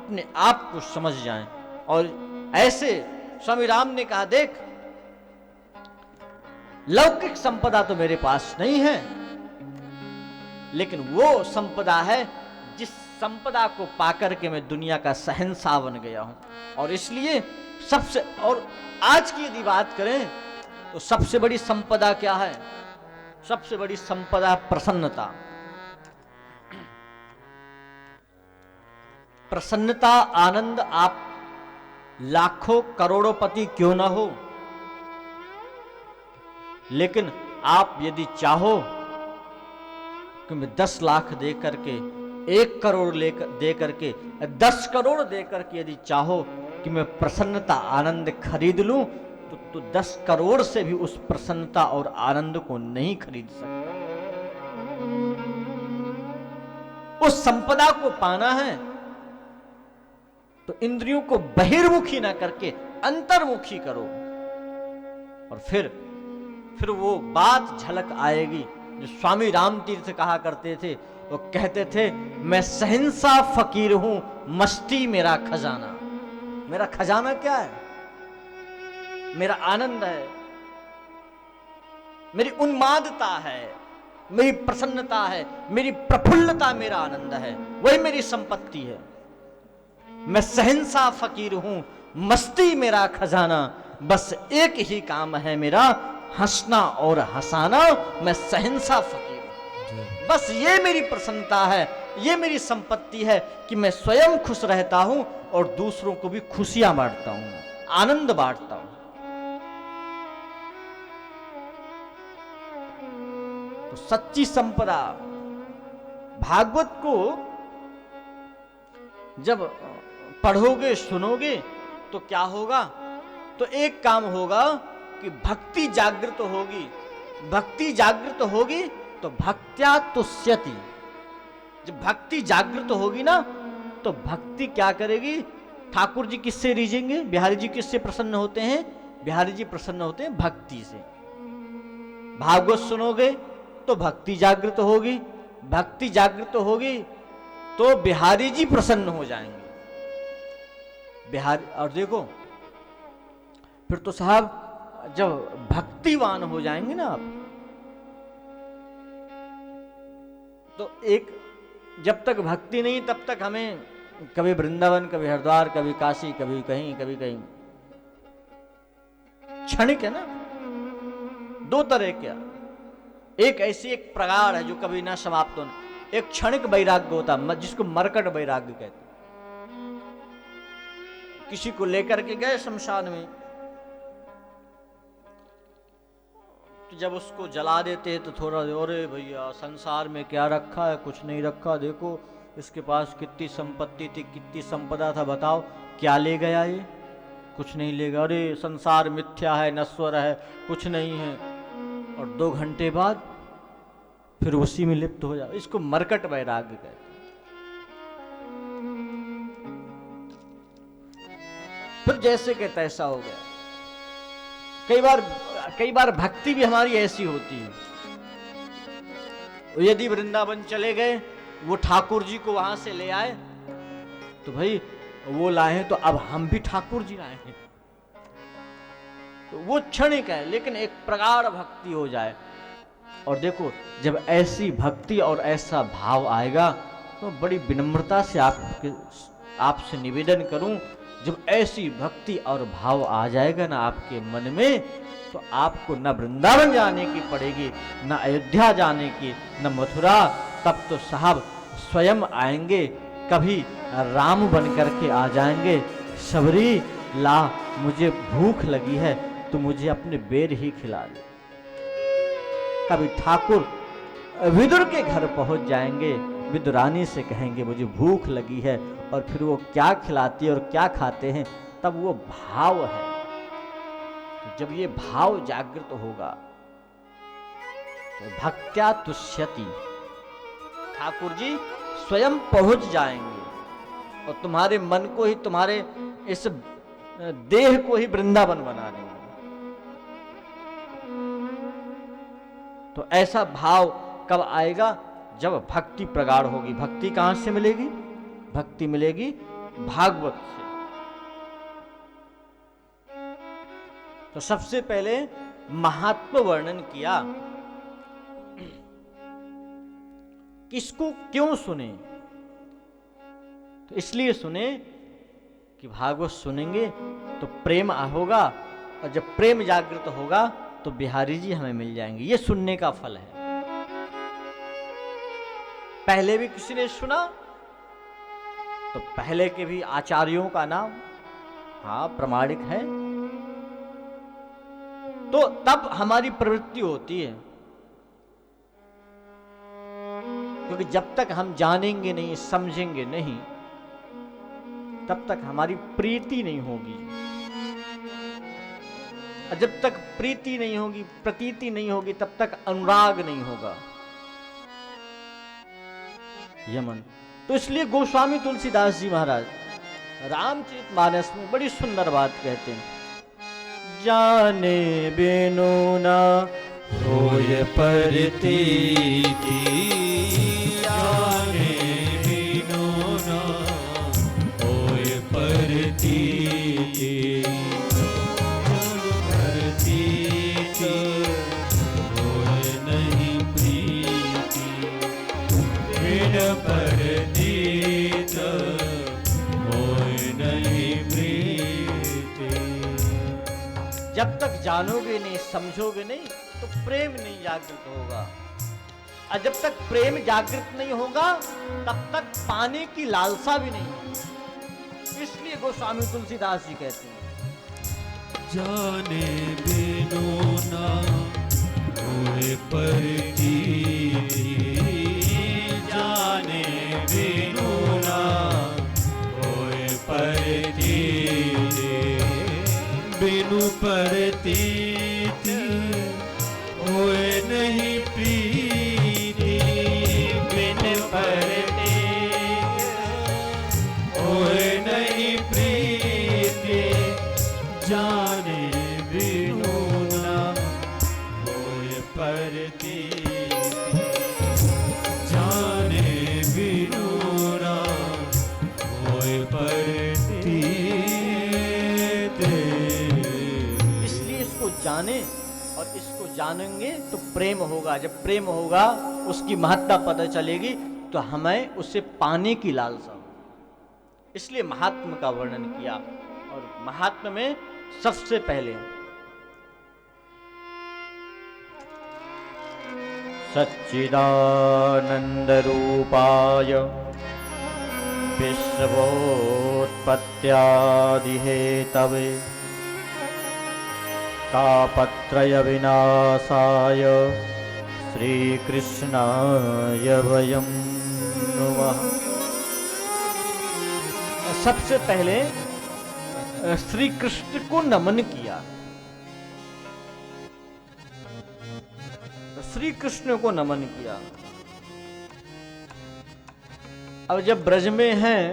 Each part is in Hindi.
अपने आप को समझ जाएं। और ऐसे स्वामी राम ने कहा, देख लौकिक संपदा तो मेरे पास नहीं है, लेकिन वो संपदा है जिस संपदा को पाकर के मैं दुनिया का शहंशाह बन गया हूं। और इसलिए सबसे, और आज की यदि बात करें तो सबसे बड़ी संपदा क्या है? सबसे बड़ी संपदा प्रसन्नता। प्रसन्नता, आनंद, आप लाखों करोड़ों क्यों ना हो, लेकिन आप यदि चाहो कि मैं 10 लाख दे करके, 1 करोड़ दे करके, 10 करोड़ दे करके यदि चाहो कि मैं प्रसन्नता आनंद खरीद लूं, तो 10 करोड़ से भी उस प्रसन्नता और आनंद को नहीं खरीद सकता। उस संपदा को पाना है तो इंद्रियों को बहिर्मुखी ना करके अंतर्मुखी करो, और फिर वो बात झलक आएगी जो स्वामी राम तीर्थ कहा करते थे। वो कहते थे, मैं शहंशाह फकीर हूं, मस्ती मेरा खजाना। मेरा खजाना क्या है? मेरा आनंद है, मेरी उन्मादता है, मेरी प्रसन्नता है, मेरी प्रफुल्लता मेरा आनंद है, वही मेरी संपत्ति है। मैं शहंशाह फकीर हूं, मस्ती मेरा खजाना, बस एक ही काम है मेरा, हंसना और हंसाना। मैं शहंशाह फकीर हूं, बस ये मेरी प्रसन्नता है, ये मेरी संपत्ति है कि मैं स्वयं खुश रहता हूं और दूसरों को भी खुशियां बांटता हूं, आनंद बांटता हूं। तो सच्ची संपदा, भागवत को जब पढ़ोगे सुनोगे तो क्या होगा? तो एक काम होगा कि भक्ति जागृत होगी। भक्ति जागृत होगी तो भक्त्या तुष्यति। जब भक्ति जागृत होगी ना, तो भक्ति क्या करेगी? ठाकुर जी किससे रीझेंगे? बिहारी जी किससे प्रसन्न होते हैं? बिहारी जी प्रसन्न होते हैं भक्ति से। भागवत सुनोगे तो भक्ति जागृत होगी, भक्ति जागृत होगी तो बिहारी जी प्रसन्न हो जाएंगे। बिहारी, और देखो फिर तो साहब जब भक्तिवान हो जाएंगे ना आप, तो एक, जब तक भक्ति नहीं तब तक हमें कभी वृंदावन, कभी हरिद्वार, कभी काशी, कभी कहीं, कभी कहीं। क्षणिक है ना, दो तरह के। एक ऐसी एक प्रगाढ़ है जो कभी ना समाप्त होना। एक क्षणिक वैराग्य होता है जिसको मरकट वैराग्य कहते हैं। किसी को लेकर के गए शमशान में, तो जब उसको जला देते हैं तो थोड़ा, अरे भैया संसार में क्या रखा है? कुछ नहीं रखा, देखो इसके पास कितनी संपत्ति थी, कितनी संपदा था, बताओ क्या ले गया ये? कुछ नहीं ले गया। अरे संसार मिथ्या है, नश्वर है, कुछ नहीं है। और 2 घंटे बाद फिर उसी में लिप्त हो जाओ। इसको मरकट वैराग्य कहते हैं। फिर जैसे कि तैसा हो गया। कई बार भक्ति भी हमारी ऐसी होती है। यदि वृंदावन चले गए, वो ठाकुर जी को वहां से ले आए, तो भाई वो लाए तो अब हम भी ठाकुर जी लाए हैं, तो वो क्षणिक है। लेकिन एक प्रगाढ़ भक्ति हो जाए, और देखो जब ऐसी भक्ति और ऐसा भाव आएगा तो बड़ी विनम्रता से आपसे निवेदन करूं, जब ऐसी भक्ति और भाव आ जाएगा ना आपके मन में, तो आपको न वृंदावन जाने की पड़ेगी, न अयोध्या जाने की, न मथुरा। तब तो साहब स्वयं आएंगे, कभी राम बन करके आ जाएंगे। सबरी ला, मुझे भूख लगी है, तो मुझे अपने बेर ही खिला दे। कभी ठाकुर विदुर के घर पहुंच जाएंगे, विदुरानी से कहेंगे मुझे भूख लगी है, और फिर वो क्या खिलाती है और क्या खाते हैं, तब वो भाव है। तो जब ये भाव जागृत होगा तो भक्त्या तुष्यति, ठाकुर जी स्वयं पहुंच जाएंगे और तुम्हारे मन को ही, तुम्हारे इस देह को ही वृंदावन बना देंगे। तो ऐसा भाव कब आएगा? जब भक्ति प्रगाढ़ होगी। भक्ति कहां से मिलेगी? भक्ति मिलेगी भागवत से। तो सबसे पहले महात्म वर्णन किया, किसको क्यों सुने? तो इसलिए सुने कि भागवत सुनेंगे तो प्रेम होगा, और जब प्रेम जागृत होगा तो बिहारी जी हमें मिल जाएंगे। ये सुनने का फल है। पहले भी किसी ने सुना तो पहले के भी आचार्यों का नाम प्रमाणिक है, तो तब हमारी प्रवृत्ति होती है। क्योंकि जब तक हम जानेंगे नहीं, समझेंगे नहीं, तब तक हमारी प्रीति नहीं होगी। और जब तक प्रीति नहीं होगी, प्रतीति नहीं होगी, तब तक अनुराग नहीं होगा। यमन। तो इसलिए गोस्वामी तुलसीदास जी महाराज रामचरितमानस में बड़ी सुंदर बात कहते हैं, जाने बिनु न होय परतीति, जाने बिनु न होय परतीति, परतीति होय नहीं प्रीति, बिन परतीत होय नहीं प्रीति। जब तक जानोगे नहीं, समझोगे नहीं, तो प्रेम नहीं जागृत होगा। और जब तक प्रेम जागृत नहीं होगा, तब तक पाने की लालसा भी नहीं होगी। इसलिए गोस्वामी तुलसीदास जी कहते हैं, जाने बिनु ना होय परतीति, जाने बिनु ना होय परतीति, बिनु परतीति होय नहीं प्रीति, बिन परतीति होय नहीं प्रीति, जाने बिनु ना होय परतीति, जाने बिनु ना होय परतीति। इसलिए इसको जाने, और इसको जानेंगे तो प्रेम होगा। जब प्रेम होगा, उसकी महत्ता पता चलेगी, तो हमें उसे पाने की लालसा हो। इसलिए महात्म का वर्णन किया। और महात्म में सबसे पहले सच्चिदानंद रूपाय विश्वोत्पत्त्यादि हेतवे तापत्रय विनाशाय श्रीकृष्णाय वयं नुमः। सबसे पहले श्री कृष्ण को नमन किया। श्री कृष्ण को नमन किया। अब जब ब्रज में हैं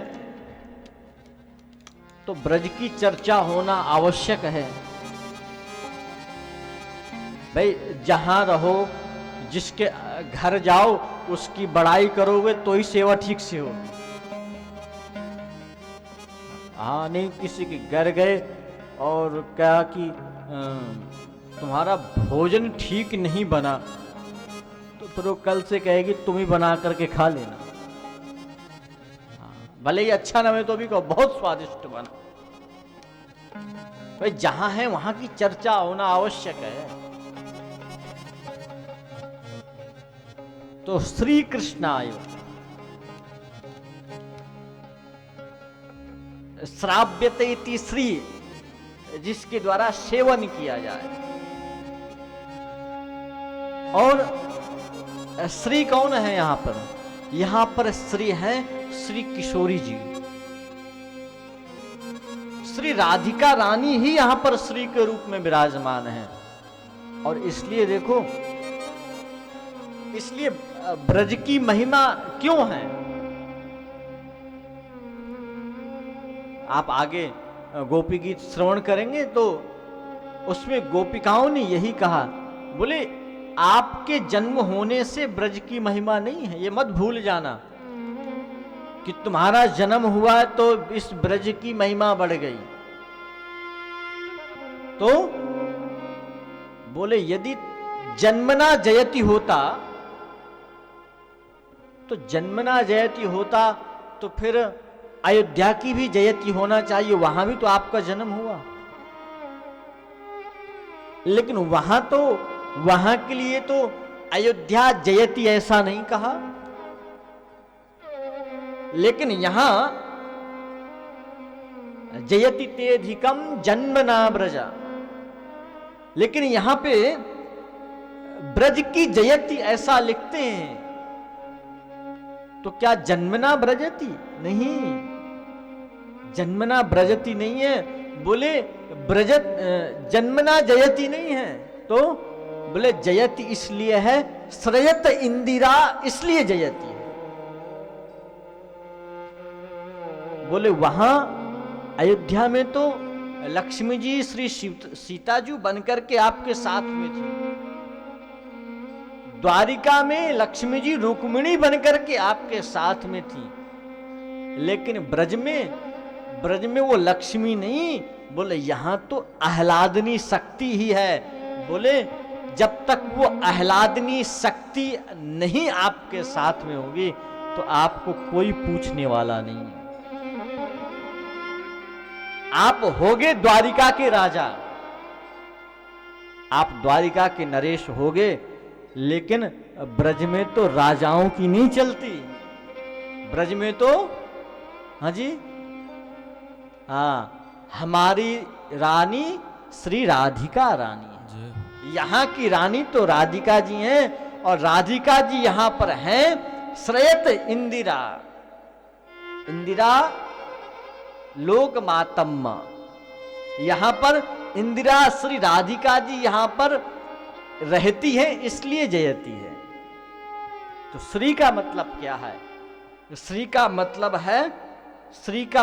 तो ब्रज की चर्चा होना आवश्यक है। भाई जहां रहो, जिसके घर जाओ, उसकी बड़ाई करोगे तो ही सेवा ठीक से हो। हाँ, नहीं किसी के घर गए और क्या कि तुम्हारा भोजन ठीक नहीं बना, तो फिर वो कल से कहेगी तुम ही बना करके खा लेना। भले ही अच्छा ना हो तो भी कहो बहुत स्वादिष्ट बना। भाई जहां है वहां की चर्चा होना आवश्यक है। तो श्री कृष्णाय श्राव्यते इति श्री, जिसके द्वारा सेवन किया जाए। और श्री कौन है यहां पर? यहां पर श्री है श्री किशोरी जी। श्री राधिका रानी ही यहां पर श्री के रूप में विराजमान है। और इसलिए देखो, इसलिए ब्रज की महिमा क्यों है? आप आगे गोपी गीत श्रवण करेंगे तो उसमें गोपिकाओं ने यही कहा, बोले आपके जन्म होने से ब्रज की महिमा नहीं है, ये मत भूल जाना। कि तुम्हारा जन्म हुआ तो इस ब्रज की महिमा बढ़ गई। तो बोले यदि जन्मना जयति होता, तो जन्मना जयति होता तो फिर अयोध्या की भी जयति होना चाहिए, वहां भी तो आपका जन्म हुआ। लेकिन वहां के लिए तो अयोध्या जयति ऐसा नहीं कहा, लेकिन यहां जयति तेधिकम जन्मना ब्रजा, लेकिन यहां पे ब्रज की जयति ऐसा लिखते हैं, तो क्या जन्मना ब्रजति? नहीं, जन्मना ब्रजति नहीं है। बोले ब्रजत जन्मना जयति नहीं है, तो बोले जयति इसलिए है, श्रयत इंदिरा इसलिए जयति है। बोले वहां अयोध्या में तो लक्ष्मी जी श्री सीता जी बनकर के आपके साथ में थी, द्वारिका में लक्ष्मी जी रुक्मिणी बनकर के आपके साथ में थी, लेकिन ब्रज में वो लक्ष्मी नहीं। बोले यहां तो आह्लादनी शक्ति ही है। बोले जब तक वो आह्लादनी शक्ति नहीं आपके साथ में होगी तो आपको कोई पूछने वाला नहीं है। आप होगे द्वारिका के राजा, आप द्वारिका के नरेश होगे, लेकिन ब्रज में तो राजाओं की नहीं चलती। ब्रज में तो हाँ जी, हाँ, हमारी रानी श्री राधिका रानी है। यहाँ की रानी तो राधिका जी हैं, और राधिका जी यहाँ पर हैं श्रयत इंदिरा। इंदिरा लोक मातम्मा, यहाँ पर इंदिरा श्री राधिका जी यहाँ पर रहती है, इसलिए जयती है। तो श्री का मतलब क्या है? श्री का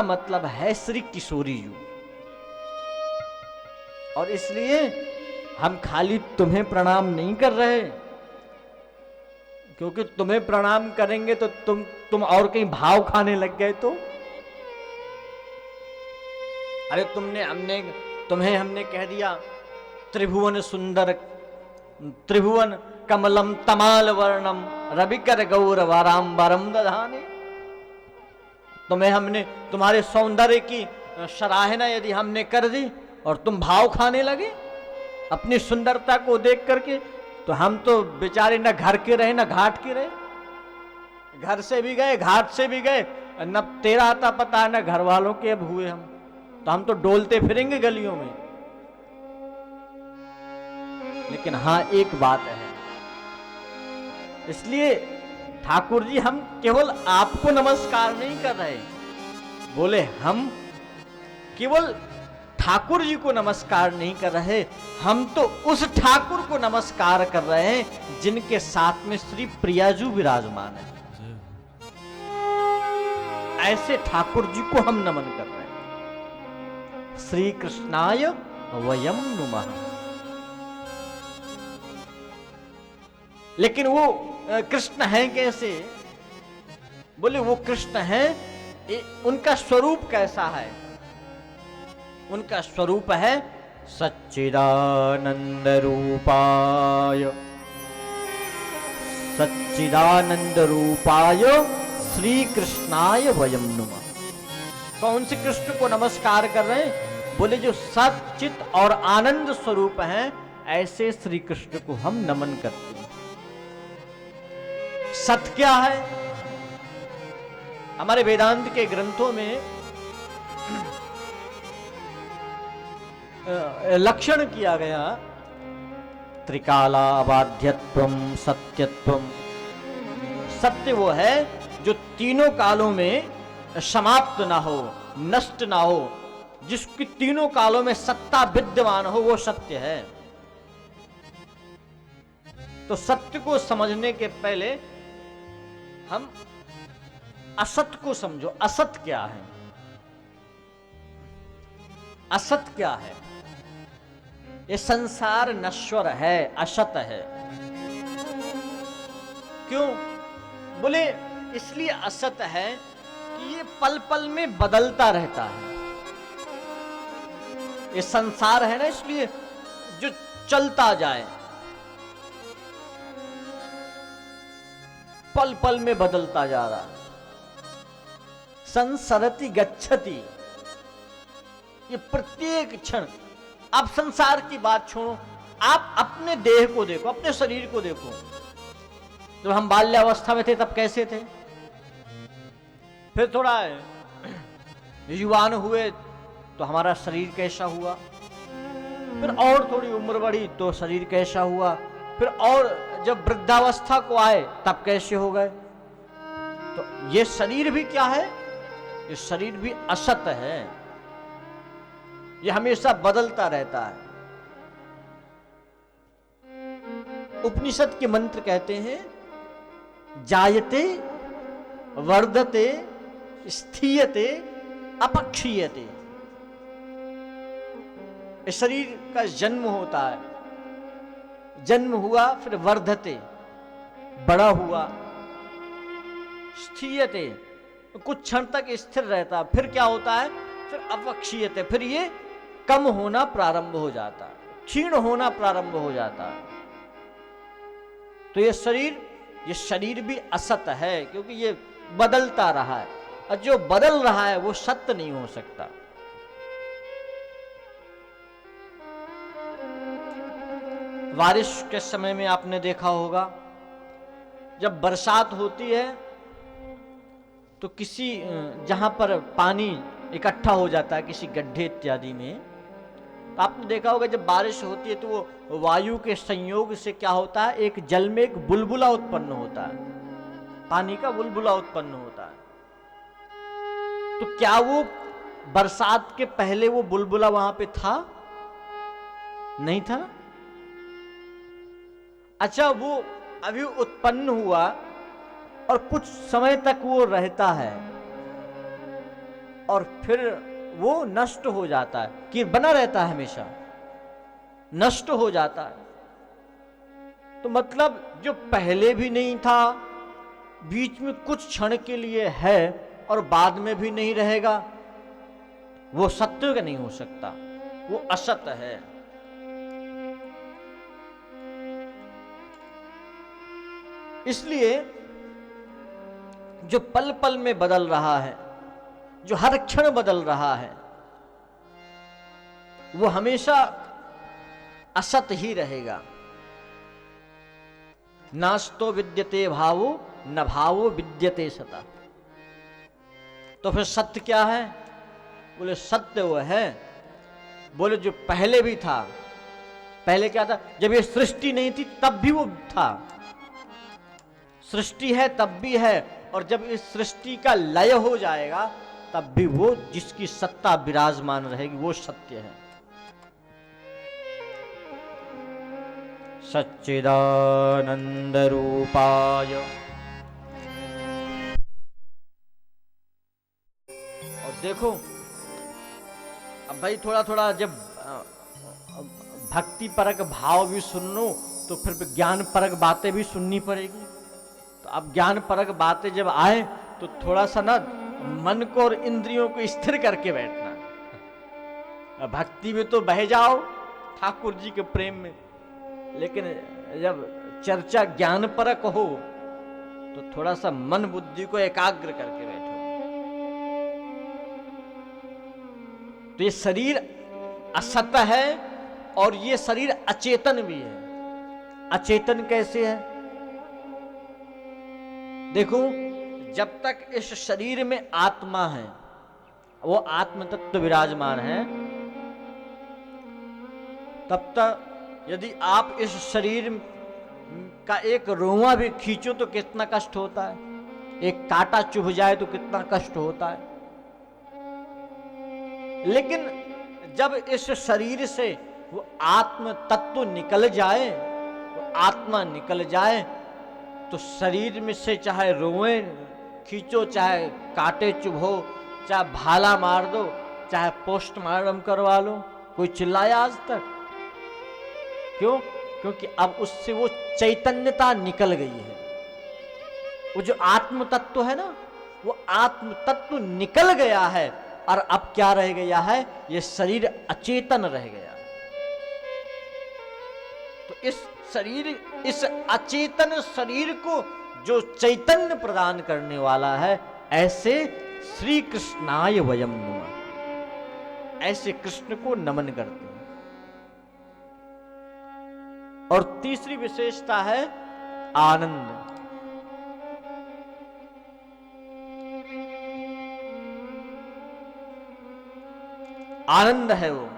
मतलब है श्री किशोरी जी। और इसलिए हम खाली तुम्हें प्रणाम नहीं कर रहे, क्योंकि तुम्हें प्रणाम करेंगे तो तुम और कहीं भाव खाने लग गए तो। अरे तुम्हें हमने कह दिया त्रिभुवन सुंदर, त्रिभुवन कमलम तमाल वर्णम रविकर गौरवाराम्बरम दधाने। तुम्हारे सौंदर्य की सराहना यदि हमने कर दी और तुम भाव खाने लगे अपनी सुंदरता को देख करके, तो हम तो बेचारे न घर के रहे न घाट के रहे। घर से भी गए, घाट से भी गए, न तेरा आता पता न घर वालों के अब हुए हम, तो हम तो डोलते फिरेंगे गलियों में। लेकिन हाँ, एक बात है, इसलिए ठाकुर जी हम केवल आपको नमस्कार नहीं कर रहे, बोले हम केवल ठाकुर जी को नमस्कार नहीं कर रहे, हम तो उस ठाकुर को नमस्कार कर रहे हैं जिनके साथ में श्री प्रियाजू विराजमान है। ऐसे ठाकुर जी को हम नमन कर रहे हैं। श्री कृष्णाय वयम नुमः। लेकिन वो कृष्ण हैं कैसे? बोले वो कृष्ण हैं, उनका स्वरूप कैसा है? उनका स्वरूप है सच्चिदानंद रूपाय, सच्चिदानंद रूपाय श्री कृष्णाय वयम नुमः। कौन से कृष्ण को नमस्कार कर रहे हैं? बोले जो सच्चित और आनंद स्वरूप हैं, ऐसे श्री कृष्ण को हम नमन करते हैं। सत क्या है? हमारे वेदांत के ग्रंथों में लक्षण किया गया, त्रिकाला अबाध्यत्वम सत्यत्वम। सत्य वो है जो तीनों कालों में समाप्त ना हो, नष्ट ना हो, जिसकी तीनों कालों में सत्ता विद्यमान हो, वो सत्य है। तो सत्य को समझने के पहले हम असत को समझो। असत क्या है? असत क्या है? ये संसार नश्वर है, असत है। क्यों? बोले इसलिए असत है ये पल पल में बदलता रहता है। ये संसार है ना, इसलिए जो चलता जाए, पल पल में बदलता जा रहा है। संसरति गच्छति, ये प्रत्येक क्षण। आप संसार की बात छोड़ो, आप अपने देह को देखो, अपने शरीर को देखो। जब हम बाल्यावस्था में थे तब कैसे थे, फिर थोड़ा युवान हुए तो हमारा शरीर कैसा हुआ, फिर और थोड़ी उम्र बढ़ी तो शरीर कैसा हुआ, फिर और जब वृद्धावस्था को आए तब कैसे हो गए। तो ये शरीर भी क्या है, ये शरीर भी असत है, ये हमेशा बदलता रहता है। उपनिषद के मंत्र कहते हैं जायते वर्धते स्थीयते अपक्षीयते। इस शरीर का जन्म होता है, जन्म हुआ, फिर वर्धते, बड़ा हुआ, स्थीयते, कुछ क्षण तक स्थिर रहता है, फिर क्या होता है, फिर अपक्षीयते, फिर ये कम होना प्रारंभ हो जाता है, क्षीण होना प्रारंभ हो जाता है। तो ये शरीर भी असत है, क्योंकि ये बदलता रहा है, और जो बदल रहा है वो सत्य नहीं हो सकता। बारिश के समय में आपने देखा होगा, जब बरसात होती है तो किसी जहां पर पानी इकट्ठा हो जाता है किसी गड्ढे इत्यादि में, तो आपने देखा होगा जब बारिश होती है तो वो वायु के संयोग से क्या होता है, एक जल में एक बुलबुला उत्पन्न होता है, पानी का बुलबुला उत्पन्न होता है। तो क्या वो बरसात के पहले वो बुलबुला वहां पे था? नहीं था। अच्छा, वो अभी उत्पन्न हुआ और कुछ समय तक वो रहता है और फिर वो नष्ट हो जाता है, कि बना रहता है हमेशा, नष्ट हो जाता है। तो मतलब जो पहले भी नहीं था, बीच में कुछ क्षण के लिए है और बाद में भी नहीं रहेगा, वो सत्य का नहीं हो सकता, वो असत है। इसलिए जो पल पल में बदल रहा है, जो हर क्षण बदल रहा है, वो हमेशा असत ही रहेगा। नास्तो विद्यते भावो न भावो विद्यते सता। तो फिर सत्य क्या है? बोले सत्य वो है, बोले जो पहले भी था। पहले क्या था? जब ये सृष्टि नहीं थी तब भी वो था, सृष्टि है तब भी है, और जब इस सृष्टि का लय हो जाएगा तब भी वो जिसकी सत्ता विराजमान रहेगी वो सत्य है। सच्चिदानंद रूपाय। और देखो अब भाई थोड़ा थोड़ा जब भक्ति परक भाव भी सुन लो तो फिर ज्ञान परक बातें भी सुननी पड़ेगी। तो अब ज्ञान परक बातें जब आए तो थोड़ा सा ना मन को और इंद्रियों को स्थिर करके बैठना। भक्ति में तो बह जाओ ठाकुर जी के प्रेम में, लेकिन जब चर्चा ज्ञान परक हो तो थोड़ा सा मन बुद्धि को एकाग्र करके बैठो। तो ये शरीर असत है और ये शरीर अचेतन भी है। अचेतन कैसे है? देखो, जब तक इस शरीर में आत्मा है, वो आत्म तत्व विराजमान है, तब तक यदि आप इस शरीर का एक रोंवा भी खींचो तो कितना कष्ट होता है, एक कांटा चुभ जाए तो कितना कष्ट होता है। लेकिन जब इस शरीर से वो आत्म तत्व निकल जाए, वो आत्मा निकल जाए, तो शरीर में से चाहे रोए खींचो, चाहे कांटे चुभो, चाहे भाला मार दो, चाहे पोस्टमार्टम करवा लो, कोई चिल्लाया आज तक? क्यों? क्योंकि अब उससे वो चैतन्यता निकल गई है। वो जो आत्म तत्व है ना, वो आत्म तत्व निकल गया है और अब क्या रह गया है, ये शरीर अचेतन रह गया है। तो इस शरीर, इस अचेतन शरीर को जो चैतन्य प्रदान करने वाला है, ऐसे श्री कृष्णाय वयम नमः, ऐसे कृष्ण को नमन करते हैं। और तीसरी विशेषता है आनंद। आनंद है वो,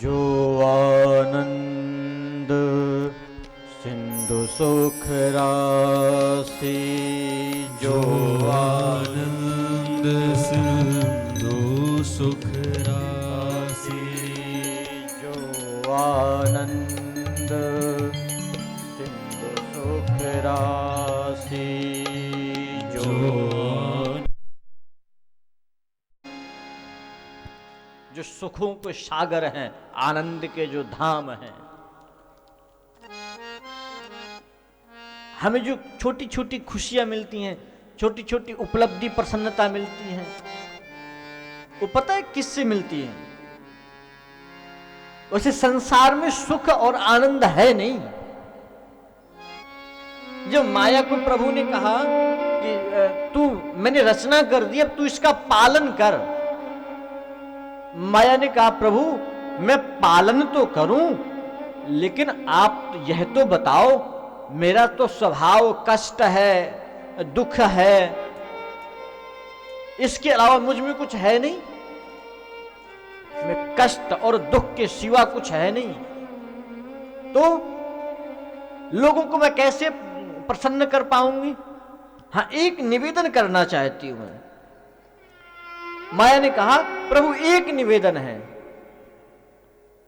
जो आनंद सिंधु सुख राशि, जो आनंद सिंधु सुख राशि, जो आनंद सिंधु सुख राशि, जो सुखों के सागर हैं, आनंद के जो धाम हैं। हमें जो छोटी छोटी खुशियां मिलती हैं, छोटी छोटी उपलब्धि प्रसन्नता मिलती हैं, वो पता है किससे मिलती है? वैसे संसार में सुख और आनंद है नहीं। जब माया को प्रभु ने कहा कि तू, मैंने रचना कर दी, अब तू इसका पालन कर। माया ने कहा प्रभु मैं पालन तो करूं, लेकिन आप यह तो बताओ, मेरा तो स्वभाव कष्ट है, दुख है, इसके अलावा मुझ में कुछ है नहीं। मैं कष्ट और दुख के सिवा कुछ है नहीं, तो लोगों को मैं कैसे प्रसन्न कर पाऊंगी? हाँ, एक निवेदन करना चाहती हूं मैं। माया ने कहा प्रभु एक निवेदन है।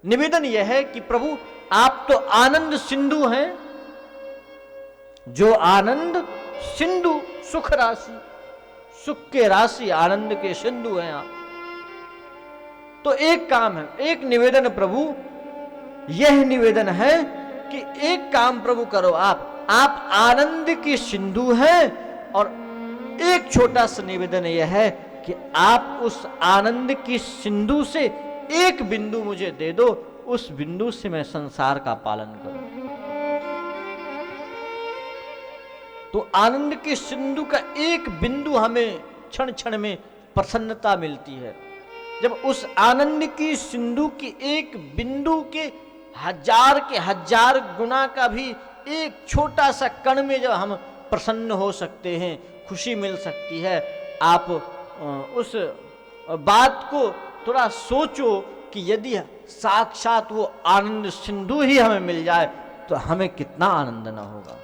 निवेदन यह है कि प्रभु आप तो आनंद सिंधु हैं, जो आनंद सिंधु सुख राशि, सुख के राशि, आनंद के सिंधु हैं आप। तो एक काम है, एक निवेदन प्रभु, यह निवेदन है कि एक काम प्रभु करो, आप आनंद की सिंधु हैं, और एक छोटा सा निवेदन यह है कि आप उस आनंद की सिंधु से एक बिंदु मुझे दे दो, उस बिंदु से मैं संसार का पालन करूं। तो आनंद के सिंधु का एक बिंदु हमें क्षण क्षण में प्रसन्नता मिलती है। जब उस आनंद की सिंधु की एक बिंदु के हजार गुना का भी एक छोटा सा कण में जब हम प्रसन्न हो सकते हैं, खुशी मिल सकती है, आप उस बात को थोड़ा सोचो कि यदि साक्षात वो आनंद सिंधु ही हमें मिल जाए तो हमें कितना आनंद ना होगा।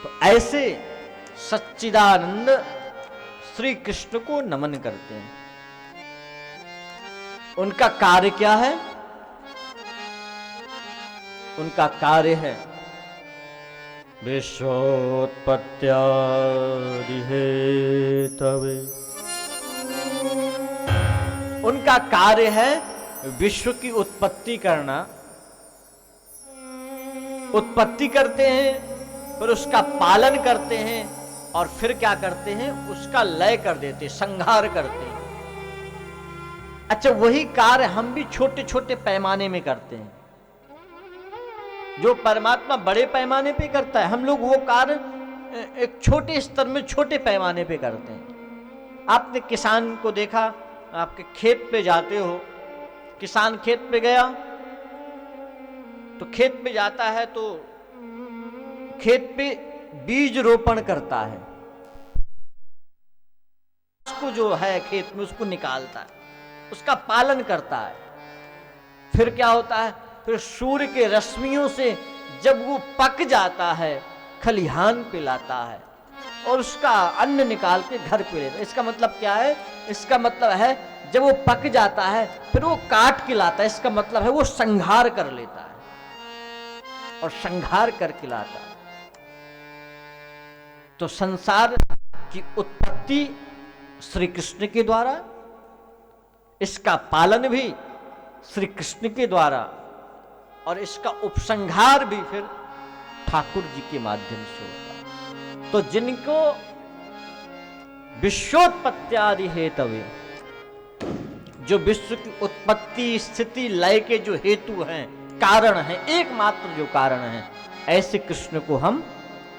तो ऐसे सच्चिदानंद श्री कृष्ण को नमन करते हैं। उनका कार्य क्या है? उनका कार्य है विश्वोत्पत्त्यादि हेतवे। उनका कार्य है विश्व की उत्पत्ति करना। उत्पत्ति करते हैं, फिर उसका पालन करते हैं, और फिर क्या करते हैं? उसका लय कर देते, संहार करते हैं। अच्छा, वही कार्य हम भी छोटे छोटे पैमाने में करते हैं। जो परमात्मा बड़े पैमाने पे करता है, हम लोग वो कार्य एक छोटे स्तर में, छोटे पैमाने पे करते हैं। आपने किसान को देखा, आपके खेत पे जाते हो, किसान खेत पे गया तो खेत पे जाता है तो खेत पे बीज रोपण करता है, उसको जो है खेत में उसको निकालता है, उसका पालन करता है। फिर क्या होता है? फिर सूर्य के रश्मियों से जब वो पक जाता है, खलिहान पे लाता है और उसका अन्न निकाल के घर पे लेता है। इसका मतलब क्या है? इसका मतलब है जब वो पक जाता है फिर वो काट के लाता है। इसका मतलब है वो संहार कर लेता है और संहार करके लाता है। तो संसार की उत्पत्ति श्री कृष्ण के द्वारा, इसका पालन भी श्री कृष्ण के द्वारा और इसका उपसंहार भी फिर ठाकुर जी के माध्यम से होगा। तो जिनको विश्वोत्पत्त्यादि हेतवे, जो विश्व की उत्पत्ति स्थिति लय के जो हेतु हैं, कारण हैं, एकमात्र जो कारण हैं, ऐसे कृष्ण को हम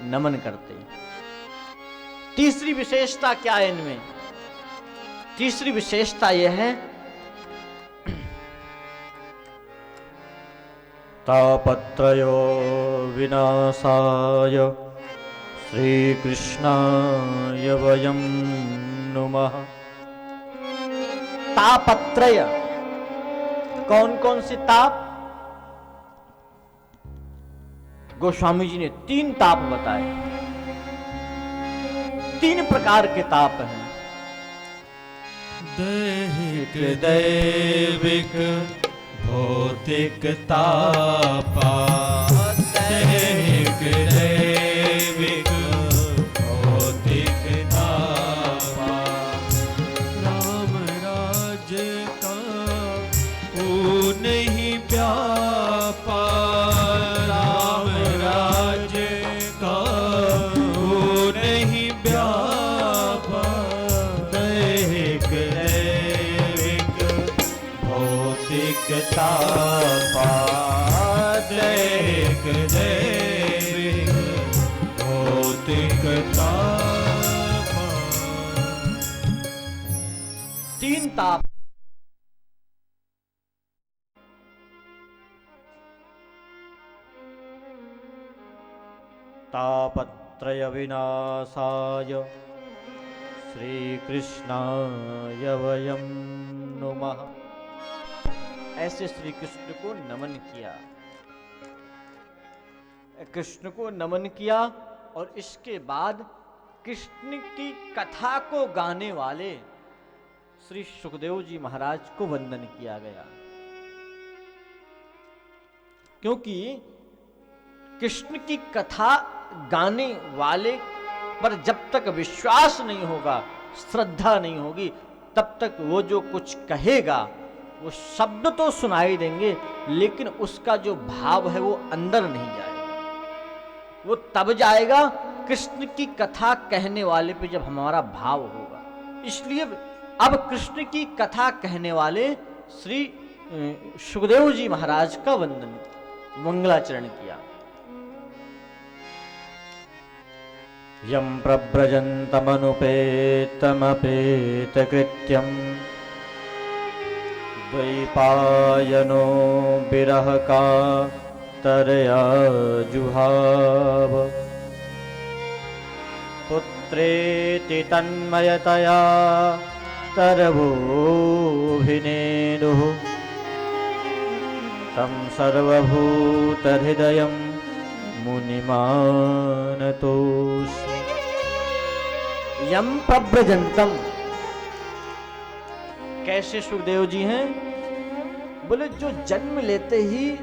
नमन करते हैं। तीसरी विशेषता क्या है इनमें? तीसरी विशेषता यह है तापत्रयो विनाशाय श्री कृष्णाय वयं नुमः। तापत्रय, कौन कौन से ताप? गोस्वामी जी ने 3 ताप बताए। 3 प्रकार के ताप हैं। दैहिक दैविक भौतिक तापा, दैहिक दैविक भौतिक तापा, राम राज्य का नहीं व्यापा, राम राज्य का नहीं व्यापा, दैहिक दैविक भौतिक तापा, दैहिक दैविक भौतिक तापा। 3 ताप। तापत्रय विनाशाय श्री कृष्णाय वयं नुमः। ऐसे श्री कृष्ण को नमन किया, कृष्ण को नमन किया और इसके बाद कृष्ण की कथा को गाने वाले श्री सुखदेव जी महाराज को वंदन किया गया। क्योंकि कृष्ण की कथा गाने वाले पर जब तक विश्वास नहीं होगा, श्रद्धा नहीं होगी, तब तक वो जो कुछ कहेगा वो शब्द तो सुनाई देंगे, लेकिन उसका जो भाव है वो अंदर नहीं जाएगा। वो तब जाएगा कृष्ण की कथा कहने वाले पे जब हमारा भाव होगा। इसलिए अब कृष्ण की कथा कहने वाले श्री सुखदेव जी महाराज का वंदन, मंगलाचरण किया। यं प्रव्रजन्तमनुपेतमपेतकृत्यं द्वैपायनो विरह कातरया जुहाव, पुत्रेति तन्मयतया तरवोऽभिनेदुः, तं सर्वभूतहृदयं मुनिमानतोऽस्मि। यम प्रव्रजंतम, कैसे सुखदेव जी हैं? बोले जो जन्म लेते ही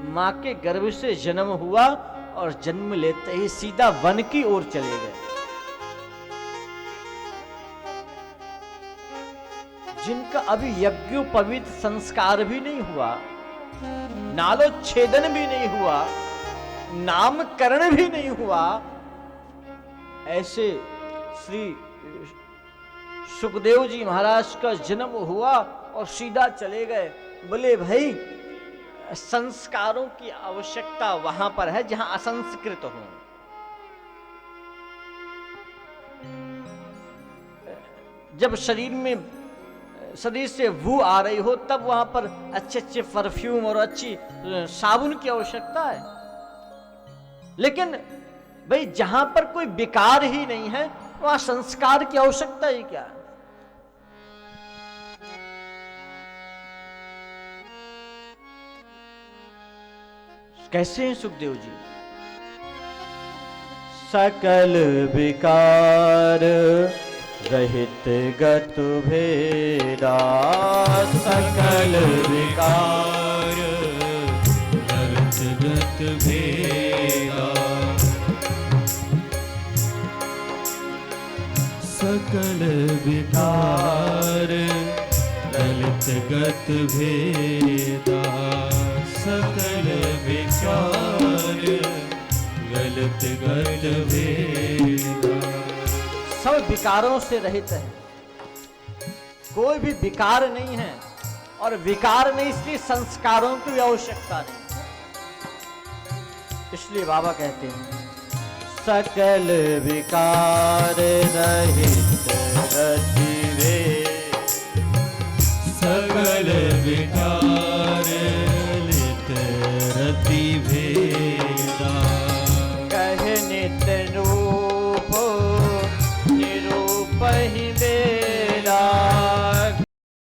मां के गर्भ से जन्म हुआ और जन्म लेते ही सीधा वन की ओर चले गए, जिनका अभी यज्ञोपवीत संस्कार भी नहीं हुआ, नालोच्छेदन भी नहीं हुआ, नामकरण भी नहीं हुआ, ऐसे श्री सुखदेव जी महाराज का जन्म हुआ और सीधा चले गए। बोले भाई संस्कारों की आवश्यकता वहां पर है जहां असंस्कृत हो। जब शरीर से बू आ रही हो तब वहां पर अच्छे अच्छे परफ्यूम और अच्छी साबुन की आवश्यकता है, लेकिन भाई जहां पर कोई विकार ही नहीं है वहां संस्कार की आवश्यकता ही क्या है? कैसे हैं सुखदेव जी? सकल विकार रहित गत भेदा, सकल विकार रहित गत भेदा, सकल विकार ललित गत भेदा सकल विचार गलत गत भेदा। सब विकारों से रहित है, कोई भी विकार नहीं है, और विकार नहीं इसलिए संस्कारों की भी आवश्यकता नहीं। इसलिए बाबा कहते हैं सकल विकार रहित